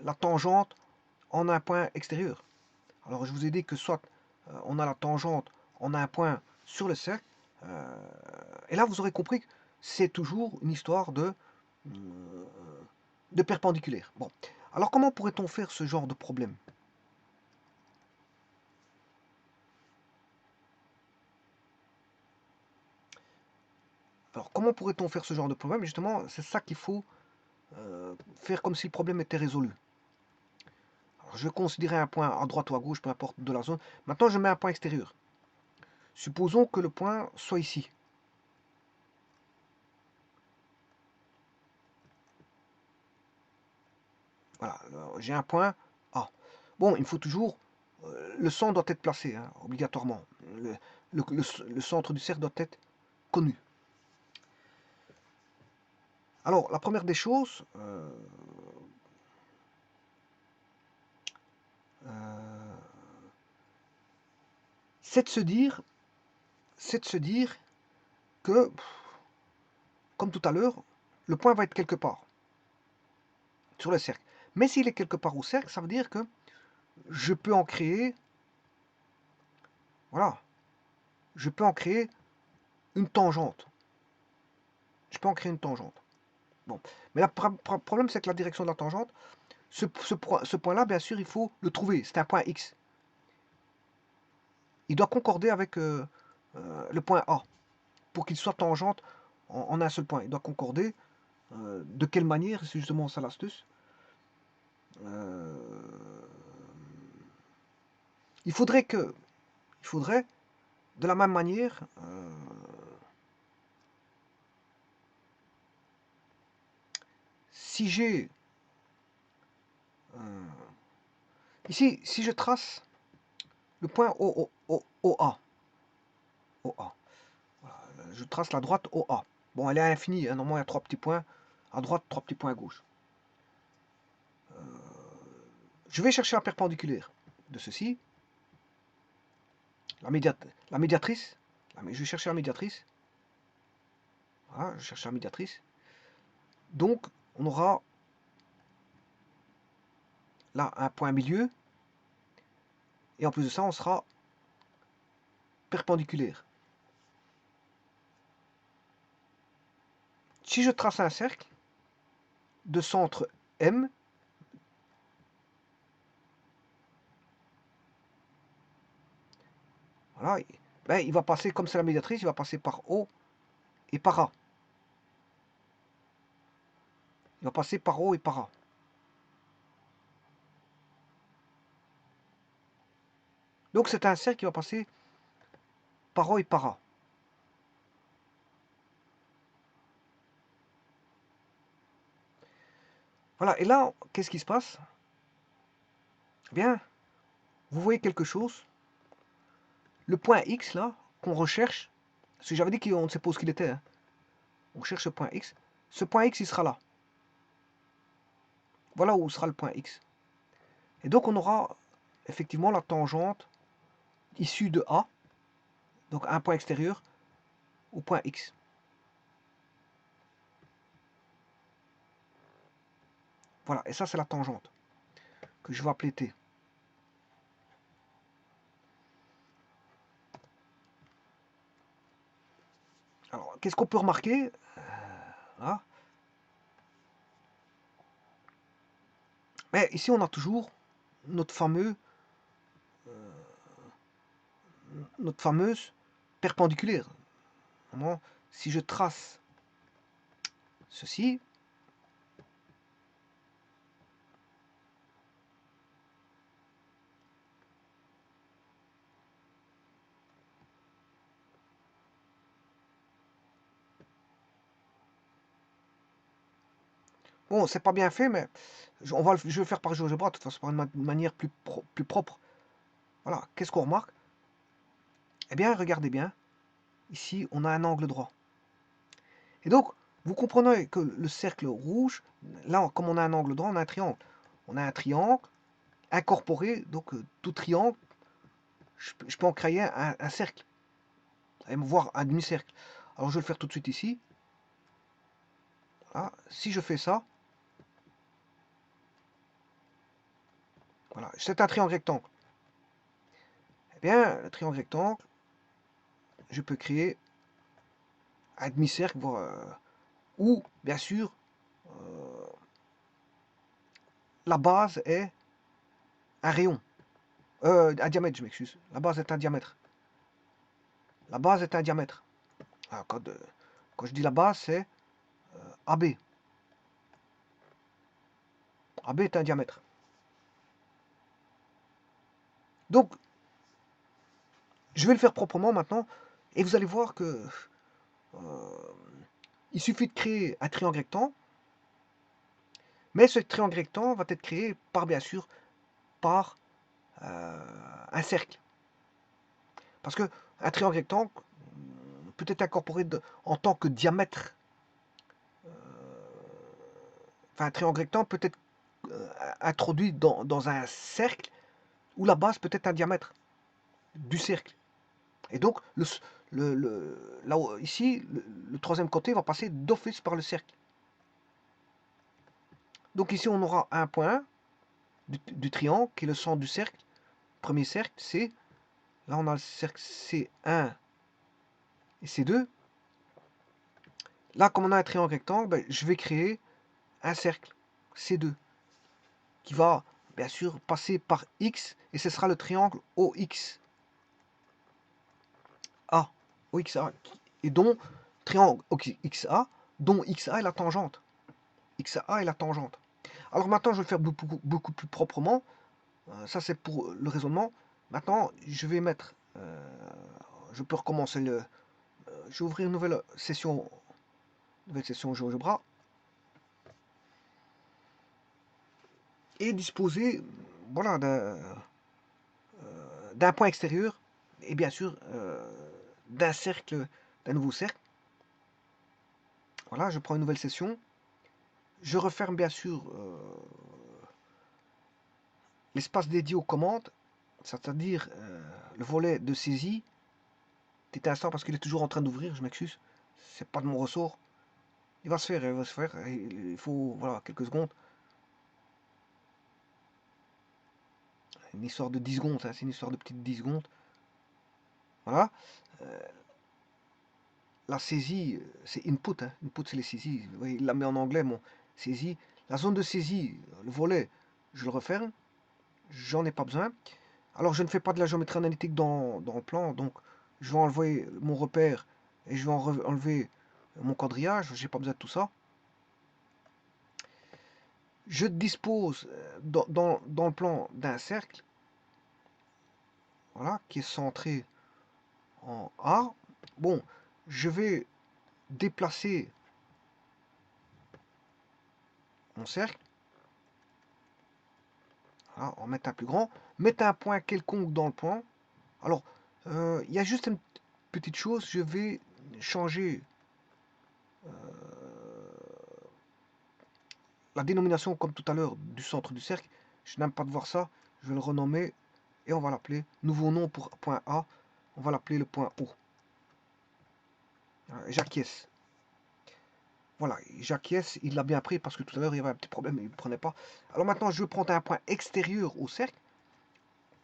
la tangente en un point extérieur. Alors je vous ai dit que soit on a la tangente, on a un point sur le cercle, et là vous aurez compris que c'est toujours une histoire de perpendiculaire. Bon, alors comment pourrait-on faire ce genre de problème? Alors comment pourrait-on faire ce genre de problème? Justement, c'est ça qu'il faut faire comme si le problème était résolu. Alors, je vais considérer un point à droite ou à gauche, peu importe de la zone. Maintenant, je mets un point extérieur. Supposons que le point soit ici. Voilà, j'ai un point A. Bon, il faut toujours... le centre doit être placé, hein, obligatoirement. Le centre du cercle doit être connu. Alors, la première des choses, c'est de se dire que, comme tout à l'heure, le point va être quelque part sur le cercle. Mais s'il est quelque part au cercle, ça veut dire que je peux en créer, voilà, je peux en créer une tangente. Je peux en créer une tangente. Bon, mais le problème, c'est que la direction de la tangente, ce point-là, bien sûr, il faut le trouver. C'est un point X. Il doit concorder avec le point A pour qu'il soit tangente en un seul point. Il doit concorder. De quelle manière? C'est justement ça l'astuce. Il faudrait de la même manière, si j'ai ici, si je trace le point OA, OA, voilà, je trace la droite OA. Bon, elle est infinie, hein, normalement il y a 3 petits points à droite, 3 petits points à gauche. Je vais chercher la perpendiculaire de ceci, la médiatrice. Je vais chercher la médiatrice. Voilà, je cherche la médiatrice. Donc, on aura là un point milieu. Et en plus de ça, on sera perpendiculaire. Si je trace un cercle de centre M, voilà, ben, il va passer, comme c'est la médiatrice, il va passer par O et par A. Il va passer par O et par A. Donc c'est un cercle qui va passer par O et par A. Voilà, et là, qu'est-ce qui se passe? Eh bien, vous voyez quelque chose. Le point X, là, qu'on recherche, parce que j'avais dit qu'on ne sait pas où il était, hein. On cherche ce point X. Ce point X, il sera là. Voilà où sera le point X. Et donc on aura effectivement la tangente issue de A, donc un point extérieur, au point X. Voilà, et ça c'est la tangente, que je vais appeler T. Alors, qu'est-ce qu'on peut remarquer? Là. Mais ici on a toujours notre notre fameuse perpendiculaire. Vraiment, si je trace ceci, Bon, c'est pas bien fait, mais je vais le faire par GeoGebra, de toute façon, par une manière plus propre. Voilà, qu'est-ce qu'on remarque? Eh bien, regardez bien, ici, on a un angle droit. Et donc, vous comprenez que le cercle rouge, là, comme on a un angle droit, on a un triangle. On a un triangle incorporé, donc tout triangle, je peux en créer un cercle, voire un demi-cercle. Alors, je vais le faire tout de suite ici. Voilà. Si je fais ça, voilà, c'est un triangle rectangle. Eh bien, le triangle rectangle, je peux créer un demi-cercle, ou, bien sûr, la base est un rayon. Un diamètre, je m'excuse. La base est un diamètre. La base est un diamètre. Alors, quand je dis la base, c'est AB. AB est un diamètre. Donc, je vais le faire proprement maintenant. Et vous allez voir que il suffit de créer un triangle rectangle. Mais ce triangle rectangle va être créé par, bien sûr, par un cercle. Parce que un triangle rectangle peut être incorporé en tant que diamètre. Enfin, un triangle rectangle peut être introduit dans un cercle où la base peut être un diamètre du cercle. Et donc, là, ici, le troisième côté va passer d'office par le cercle. Donc ici, on aura un point du triangle qui est le centre du cercle. Premier cercle, C. Là, on a le cercle C1 et C2. Là, comme on a un triangle rectangle, ben, je vais créer un cercle C2 qui va, bien sûr, passer par X et ce sera le triangle OXA. OXA. Et dont, triangle OXA, dont XA est la tangente. XA est la tangente. Alors maintenant, je vais le faire beaucoup plus proprement. Ça, c'est pour le raisonnement. Maintenant, je vais mettre... je peux recommencer le... je vais ouvrir une nouvelle session GeoGebra. Et disposer, voilà, d'un point extérieur. Et bien sûr, d'un cercle, d'un nouveau cercle. Voilà, je prends une nouvelle session. Je referme bien sûr l'espace dédié aux commandes, c'est-à-dire le volet de saisie. Petit instant parce qu'il est toujours en train d'ouvrir, je m'excuse. C'est pas de mon ressort. Il va se faire, il va se faire. Il faut, voilà, quelques secondes. Une histoire de 10 secondes, hein, c'est une histoire de petite 10 secondes. Voilà. La saisie, c'est input. Hein. Input, c'est les saisies. Vous voyez, il la met en anglais, mon saisie. La zone de saisie, le volet, je le referme. J'en ai pas besoin. Alors, je ne fais pas de la géométrie analytique dans le plan. Donc, je vais enlever mon repère et je vais enlever mon quadrillage. J'ai pas besoin de tout ça. Je dispose dans le plan d'un cercle, voilà, qui est centré en A. Bon, je vais déplacer mon cercle, voilà, en mettre un plus grand, mettre un point quelconque dans le point. Alors, il y a juste une petite chose, je vais changer la dénomination, comme tout à l'heure, du centre du cercle. Je n'aime pas de voir ça, je vais le renommer et on va l'appeler, nouveau nom pour point A, on va l'appeler le point O. J'acquiesce. Voilà, j'acquiesce, il l'a bien pris parce que tout à l'heure il y avait un petit problème, il ne prenait pas. Alors maintenant je prends un point extérieur au cercle.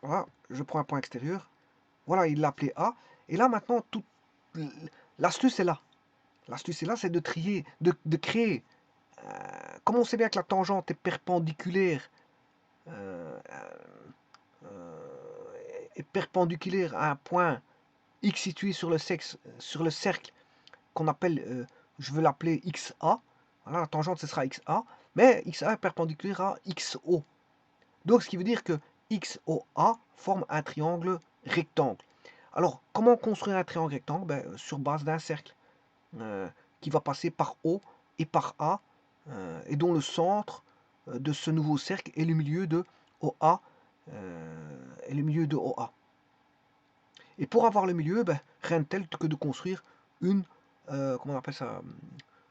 Voilà, je prends un point extérieur. Voilà, il l'a appelé A. Et là maintenant, l'astuce est là. L'astuce est là, c'est de trier, de créer. Comme on sait bien que la tangente est perpendiculaire, euh, est perpendiculaire à un point X situé sur le cercle qu'on appelle, je veux l'appeler XA. Voilà, la tangente, ce sera XA. Mais XA est perpendiculaire à XO. Donc, ce qui veut dire que XOA forme un triangle rectangle. Alors, comment construire un triangle rectangle? Sur base d'un cercle qui va passer par O et par A. et dont le centre de ce nouveau cercle est le milieu de OA. Et le milieu de OA. Et pour avoir le milieu, ben, rien de tel que de construire une, comment on appelle ça,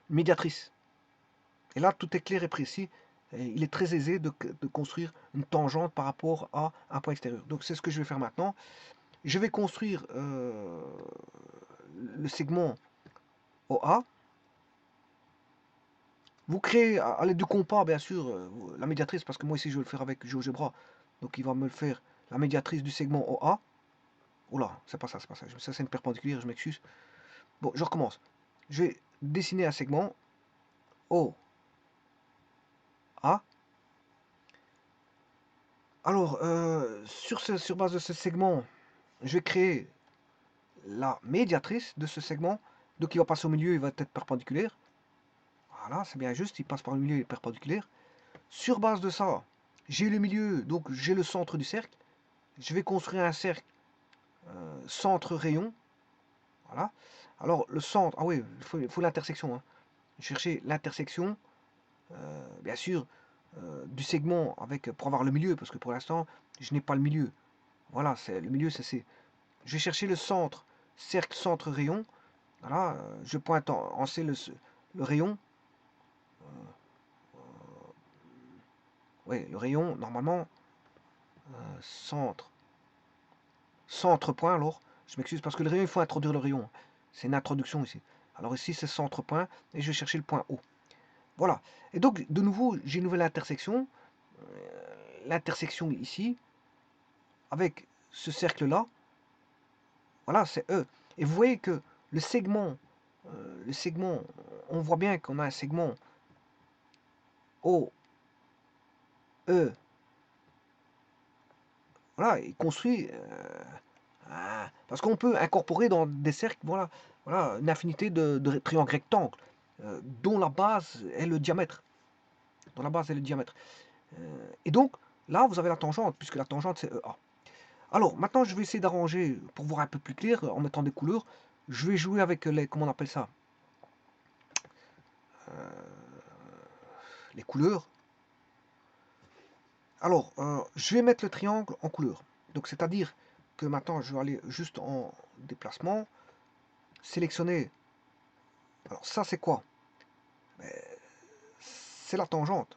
médiatrice. Et là, tout est clair et précis. Et il est très aisé de construire une tangente par rapport à un point extérieur. Donc c'est ce que je vais faire maintenant. Je vais construire le segment OA. Vous créez à l'aide du compas, bien sûr, la médiatrice, parce que moi ici je vais le faire avec GeoGebra. Donc il va me le faire la médiatrice du segment OA. Oula, c'est pas ça, c'est pas ça. Ça c'est une perpendiculaire, je m'excuse. Bon, je recommence. Je vais dessiner un segment OA. Alors, sur base de ce segment, je vais créer la médiatrice de ce segment. Donc il va passer au milieu, il va être perpendiculaire. Voilà, c'est bien juste, il passe par le milieu, il est perpendiculaire. Sur base de ça, j'ai le milieu, donc j'ai le centre du cercle. Je vais construire un cercle centre-rayon. Voilà. Alors le centre, ah oui, il faut l'intersection. Hein. Chercher l'intersection, bien sûr, du segment avec, pour avoir le milieu, parce que pour l'instant, je n'ai pas le milieu. Voilà, le milieu, c'est C. Je vais chercher le centre, cercle centre-rayon. Voilà, je pointe en C le rayon. Oui, le rayon, normalement, centre. Centre-point, alors. Je m'excuse parce que le rayon, il faut introduire le rayon. C'est une introduction ici. Alors ici, c'est centre-point et je vais chercher le point O. Voilà. Et donc, de nouveau, j'ai une nouvelle intersection. L'intersection ici, avec ce cercle-là, voilà, c'est E. Et vous voyez que le segment, on voit bien qu'on a un segment O, E, voilà, il construit, parce qu'on peut incorporer dans des cercles, voilà, une infinité de triangles rectangles, dont la base est le diamètre. Dont la base est le diamètre. Et donc, là, vous avez la tangente, puisque la tangente, c'est EA. Alors, maintenant, je vais essayer d'arranger, pour voir un peu plus clair, en mettant des couleurs, je vais jouer avec les, comment on appelle ça, les couleurs. Alors, je vais mettre le triangle en couleur. Donc, c'est-à-dire que maintenant, je vais aller juste en déplacement, sélectionner. Alors, ça, c'est quoi? C'est la tangente.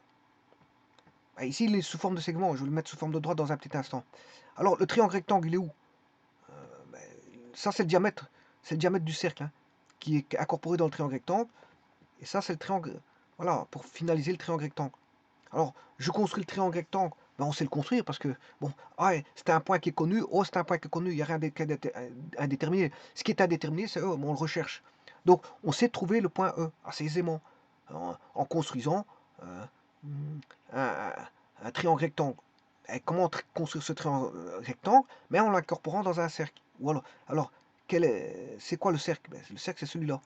Ici, il est sous forme de segment. Je vais le mettre sous forme de droite dans un petit instant. Alors, le triangle rectangle, il est où? Ça, c'est le diamètre. C'est le diamètre du cercle, hein, qui est incorporé dans le triangle rectangle. Et ça, c'est le triangle. Voilà, pour finaliser le triangle rectangle. Alors, je construis le triangle rectangle. Ben, on sait le construire parce que, bon, c'était un point qui est connu. Oh, c'est un point qui est connu. Il n'y a rien indéterminé. Ce qui est indéterminé, c'est E, mais on le recherche. Donc, on sait trouver le point E assez aisément en construisant un, un triangle rectangle. Et comment construire ce triangle rectangle? Mais en l'incorporant dans un cercle. Voilà. Alors, c'est quoi le cercle? Ben, le cercle, c'est celui-là.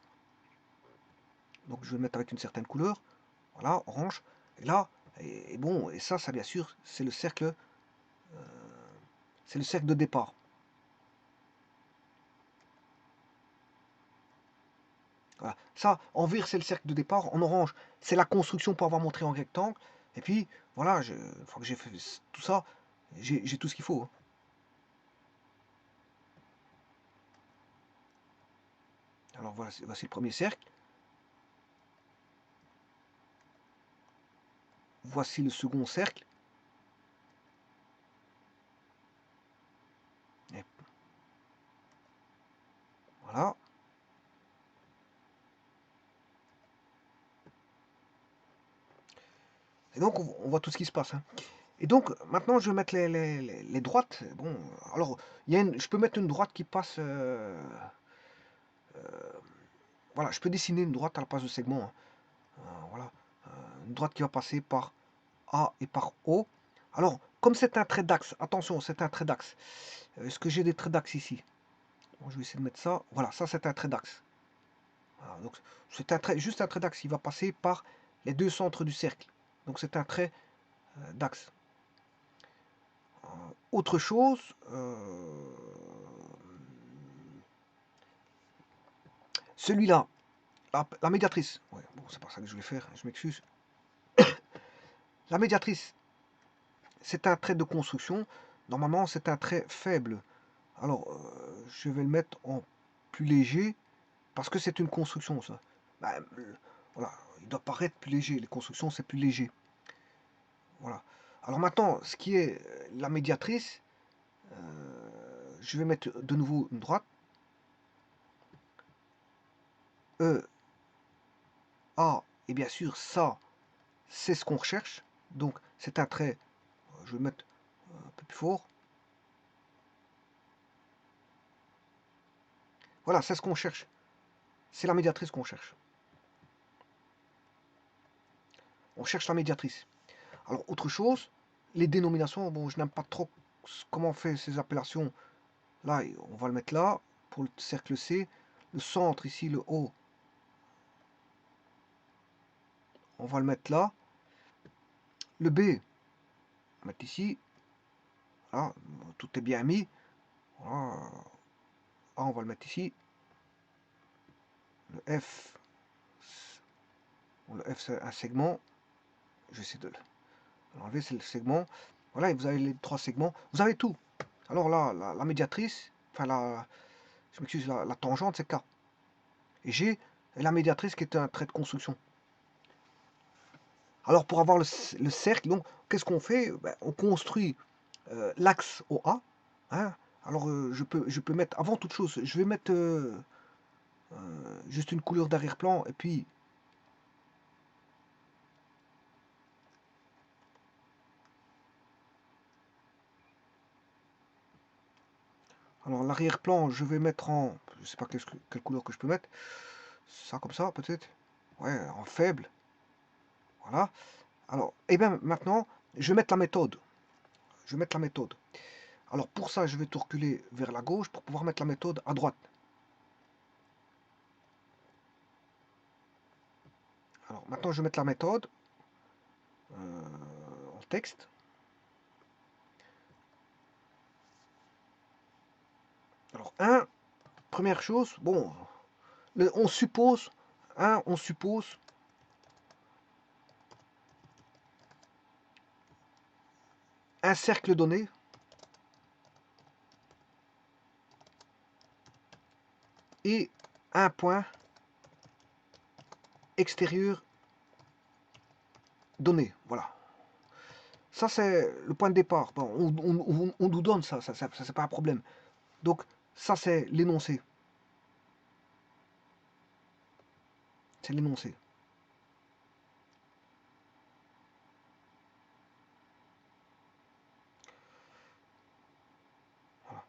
Donc, je vais le mettre avec une certaine couleur. Voilà, orange. Et là, et bon, et ça bien sûr, c'est le cercle de départ. Voilà. Ça, en vert, c'est le cercle de départ. En orange, c'est la construction pour avoir mon triangle rectangle. Et puis, voilà, une fois que j'ai fait tout ça, j'ai tout ce qu'il faut. Hein. Alors voilà, voici le premier cercle. Voici le second cercle. Et voilà. Et donc, on voit tout ce qui se passe. Hein. Et donc, maintenant, je vais mettre les droites. Bon, alors, je peux mettre une droite qui passe... voilà, je peux dessiner une droite à la place de segment. Hein. Voilà, une droite qui va passer par A et par O. Alors, comme c'est un trait d'axe, attention, c'est un trait d'axe. Est-ce que j'ai des traits d'axe ici? Bon, je vais essayer de mettre ça. Voilà, ça c'est un trait d'axe. Voilà, donc c'est juste un trait d'axe. Il va passer par les deux centres du cercle. Donc c'est un trait d'axe. Autre chose, celui-là, la médiatrice. Ouais, bon, c'est pas ça que je vais faire, je m'excuse. La médiatrice, c'est un trait de construction. Normalement, c'est un trait faible. Alors, je vais le mettre en plus léger, parce que c'est une construction, ça. Ben, voilà, il doit paraître plus léger. Les constructions, c'est plus léger. Voilà. Alors maintenant, ce qui est la médiatrice, je vais mettre de nouveau une droite. E, A, et bien sûr, ça, c'est ce qu'on recherche. Donc, c'est un trait, je vais mettre un peu plus fort. Voilà, c'est ce qu'on cherche. C'est la médiatrice qu'on cherche. On cherche la médiatrice. Alors, autre chose, les dénominations, bon, je n'aime pas trop comment on fait ces appellations. Là, on va le mettre là, pour le cercle C. Le centre, ici, le O, on va le mettre là. Le B, on va mettre ici. Voilà, tout est bien mis. Voilà. A, on va le mettre ici. Le F, c'est un segment. Je vais essayer de l'enlever, c'est le segment. Voilà, et vous avez les 3 segments. Vous avez tout. Alors là, la médiatrice, enfin je m'excuse, la tangente, c'est K. Et G est la médiatrice qui est un trait de construction. Alors pour avoir le cercle, donc qu'est-ce qu'on fait? Ben, on construit l'axe au A. Hein. Alors je peux mettre, avant toute chose, je vais mettre juste une couleur d'arrière-plan et puis alors l'arrière-plan, je vais mettre en, je sais pas quelle couleur que je peux mettre, ça comme ça peut-être, ouais, en faible, voilà. Alors, et bien maintenant, je vais mettre la méthode. Je vais mettre la méthode. Alors pour ça, je vais tout reculer vers la gauche pour pouvoir mettre la méthode à droite. Alors maintenant, je vais mettre la méthode en texte. Alors, première chose, bon, on suppose, on suppose un cercle donné et un point extérieur donné. Voilà. Ça, c'est le point de départ. Bon, on nous donne ça, c'est pas un problème. Donc, ça, c'est l'énoncé. C'est l'énoncé. Voilà.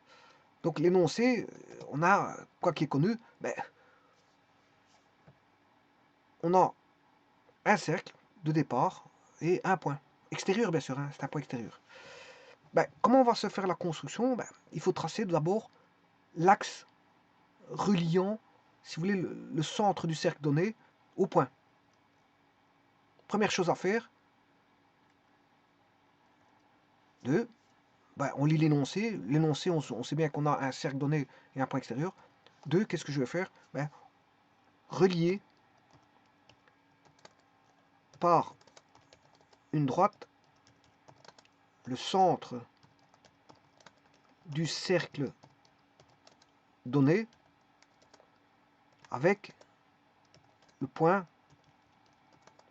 Donc, l'énoncé, on a, quoi qui est connu, ben, on a un cercle de départ et un point. Extérieur, bien sûr, hein, c'est un point extérieur. Ben, comment on va se faire la construction? Ben, il faut tracer d'abord l'axe reliant, si vous voulez, le centre du cercle donné au point. Première chose à faire, 2, ben, on lit l'énoncé. L'énoncé, on sait bien qu'on a un cercle donné et un point extérieur. 2, qu'est-ce que je vais faire? Ben, relier par une droite le centre du cercle donné avec le point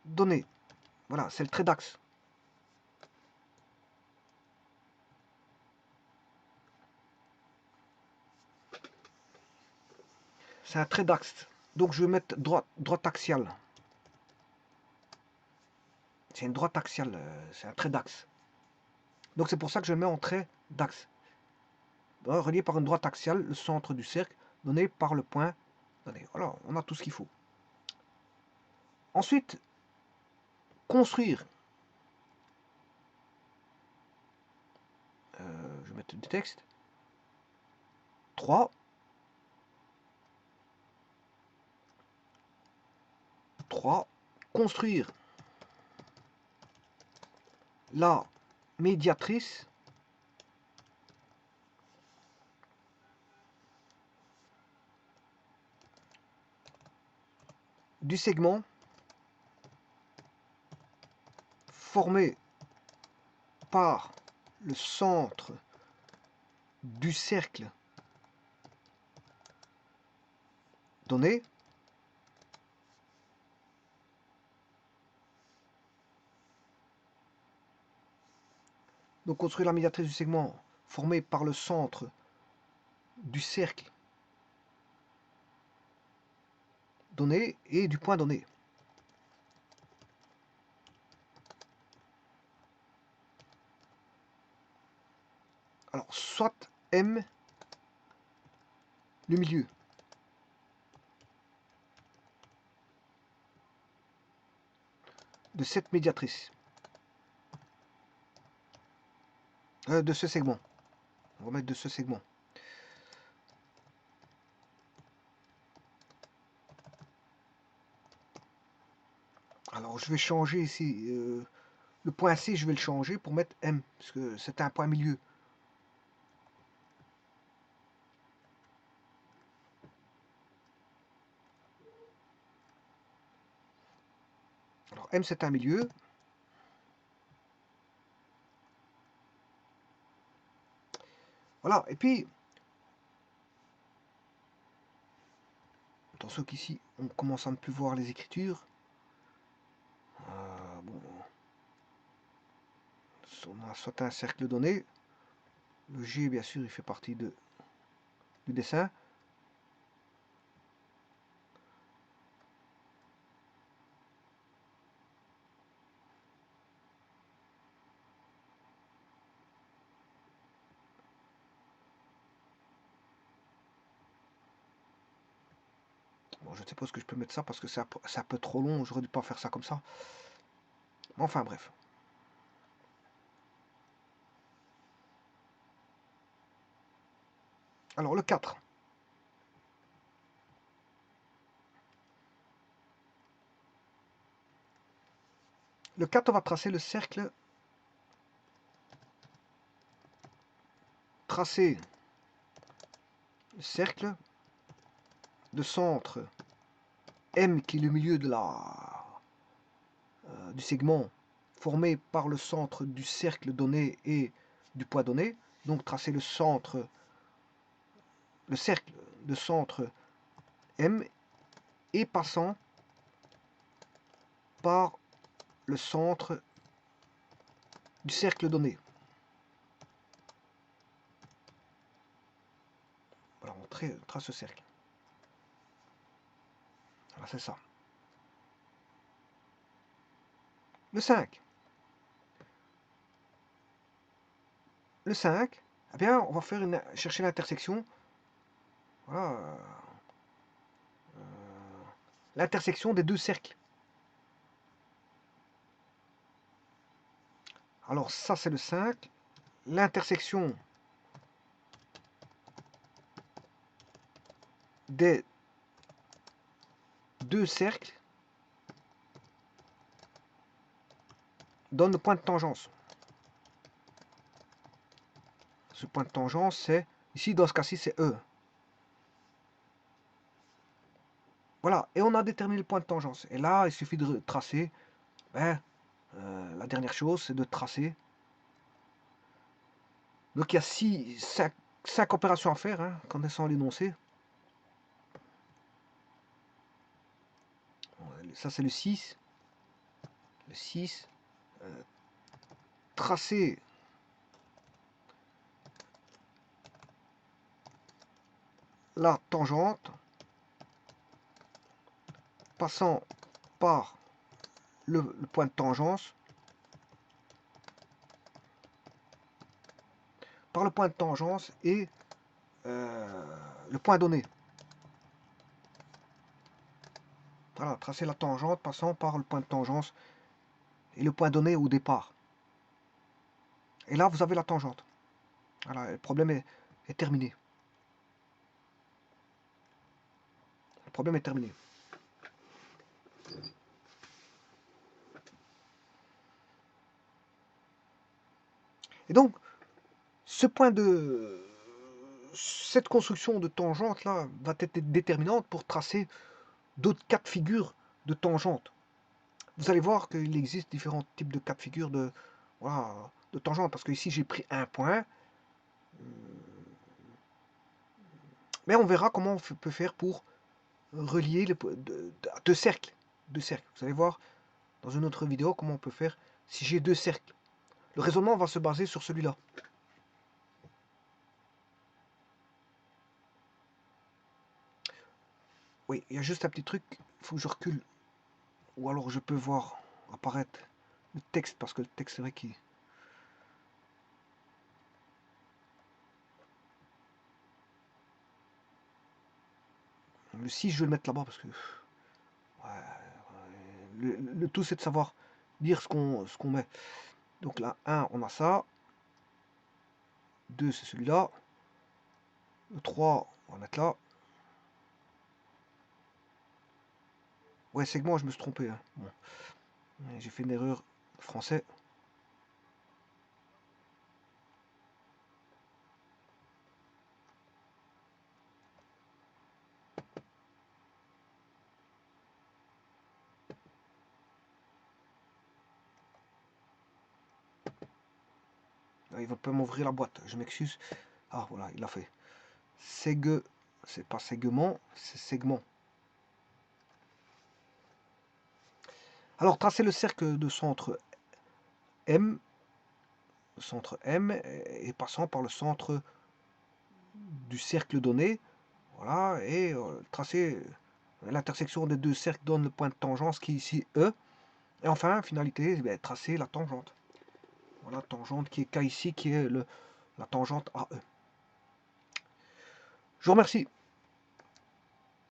donné. Voilà, c'est le trait d'axe. C'est un trait d'axe. Donc je vais mettre droite axiale. C'est une droite axiale, c'est un trait d'axe. Donc c'est pour ça que je le mets en trait d'axe. Relié par une droite axiale, le centre du cercle, donné par le point donné. Voilà, on a tout ce qu'il faut. Ensuite, construire. Je vais mettre du texte. 3. 3. Construire la médiatrice du segment formé par le centre du cercle donné, donc construire la médiatrice du segment formée par le centre du cercle donné et du point donné. Alors, soit M, le milieu. De cette médiatrice. De ce segment. On va mettre de ce segment. Alors, je vais changer ici. Le point C, je vais le changer pour mettre M, parce que c'est un point milieu. Alors, M, c'est un milieu. Voilà, et puis, attention qu'ici, on commence à ne plus voir les écritures. Bon, on a soit un cercle donné. Le G, bien sûr, il fait partie du dessin. Bon, je ne sais pas ce que je peux mettre ça parce que c'est un peu trop long. J'aurais dû pas faire ça comme ça. Enfin, bref. Alors, le 4. Le 4, on va tracer le cercle. Tracer le cercle de centre M qui est le milieu de du segment formé par le centre du cercle donné et du point donné. Donc tracer le cercle de centre M et passant par le centre du cercle donné. Voilà, on trace ce cercle. Voilà, c'est ça. Le 5. Le 5, eh bien, on va chercher l'intersection. Voilà. L'intersection des deux cercles. Alors ça, c'est le 5. L'intersection des deux cercles donne le point de tangence. Ce point de tangence, c'est, ici dans ce cas-ci, c'est E. Voilà, et on a déterminé le point de tangence. Et là, il suffit de tracer. La dernière chose, c'est de tracer. Donc il y a 5 opérations à faire, hein, connaissant l'énoncé. Ça, c'est le 6. Le 6. Tracer la tangente passant par le point de tangence, et le point donné. Voilà, tracer la tangente passant par le point de tangence et le point donné au départ. Et là, vous avez la tangente. Voilà, le problème est terminé. Le problème est terminé. Et donc, cette construction de tangente là va être déterminante pour tracer d'autres cas de figure de tangente. vous allez voir qu'il existe différents types de cas de figure de, voilà, de tangente. Parce que ici, j'ai pris un point. Mais on verra comment on peut faire pour relier deux cercles. Deux cercles. Vous allez voir dans une autre vidéo comment on peut faire si j'ai deux cercles. Le raisonnement va se baser sur celui-là. Oui, il y a juste un petit truc. Il faut que je recule. Ou alors je peux voir apparaître le texte. Parce que le texte, c'est vrai qu'il... Le 6, je vais le mettre là-bas parce que... Ouais, le tout, c'est de savoir dire ce qu'on met. Donc là, 1, on a ça. 2, c'est celui-là. Le 3, on va mettre là. Ouais, segment, je me suis trompé. Hein. Bon. J'ai fait une erreur français. Ah, il va pas m'ouvrir la boîte, je m'excuse. Ah voilà, il l'a fait. Seg, c'est pas segment, c'est segment. Alors tracez le cercle de centre M, et passant par le centre du cercle donné. Voilà, et tracer l'intersection des deux cercles donne le point de tangence qui est ici E. Et enfin, finalité, tracer la tangente. Voilà, tangente qui est K ici, qui est la tangente AE. Je vous remercie.